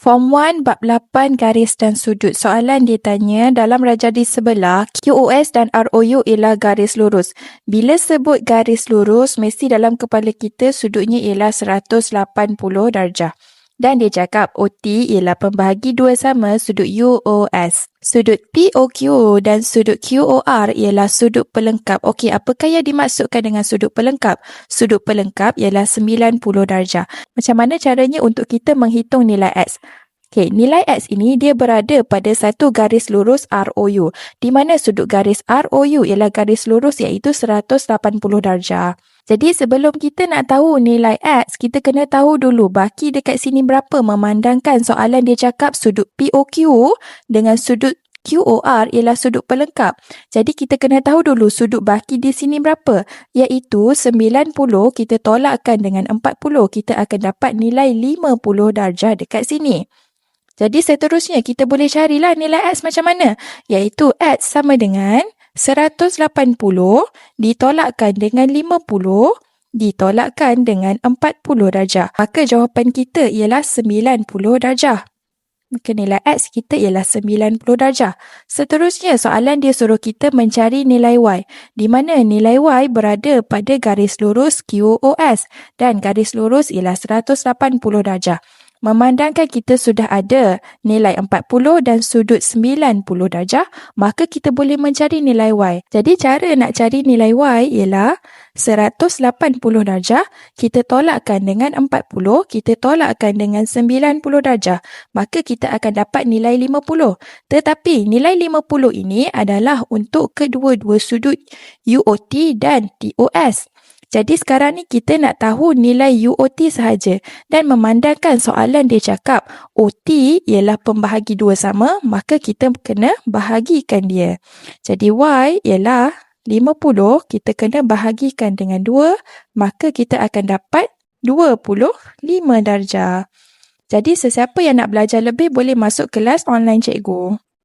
Form 1 bab 8 garis dan sudut. Soalan dia tanya, dalam rajah di sebelah, QOS dan ROU ialah garis lurus. Bila sebut garis lurus, mesti dalam kepala kita sudutnya ialah 180 darjah. Dan dia cakap OT ialah pembahagi dua sama sudut UOS. Sudut POQ dan sudut QOR ialah sudut pelengkap. Okey, apakah yang dimaksudkan dengan sudut pelengkap? Sudut pelengkap ialah 90 darjah. Macam mana caranya untuk kita menghitung nilai X? Okey, nilai X ini dia berada pada satu garis lurus ROU. Di mana sudut garis ROU ialah garis lurus iaitu 180 darjah. Jadi sebelum kita nak tahu nilai X, kita kena tahu dulu baki dekat sini berapa, memandangkan soalan dia cakap sudut POQ dengan sudut QOR ialah sudut pelengkap. Jadi kita kena tahu dulu sudut baki di sini berapa, iaitu 90 kita tolakkan dengan 40, kita akan dapat nilai 50 darjah dekat sini. Jadi seterusnya kita boleh carilah nilai X macam mana, iaitu X sama dengan 180 ditolakkan dengan 50 ditolakkan dengan 40 darjah. Maka jawapan kita ialah 90 darjah. Maka nilai X kita ialah 90 darjah. Seterusnya soalan dia suruh kita mencari nilai Y, di mana nilai Y berada pada garis lurus QOS dan garis lurus ialah 180 darjah. Memandangkan kita sudah ada nilai 40 dan sudut 90 darjah, maka kita boleh mencari nilai Y. Jadi cara nak cari nilai Y ialah 180 darjah, kita tolakkan dengan 40, kita tolakkan dengan 90 darjah, maka kita akan dapat nilai 50. Tetapi nilai 50 ini adalah untuk kedua-dua sudut UOT dan TOS. Jadi sekarang ni kita nak tahu nilai UOT sahaja, dan memandangkan soalan dia cakap OT ialah pembahagi dua sama, maka kita kena bahagikan dia. Jadi Y ialah 50, kita kena bahagikan dengan 2, maka kita akan dapat 25 darjah. Jadi sesiapa yang nak belajar lebih boleh masuk kelas online cikgu.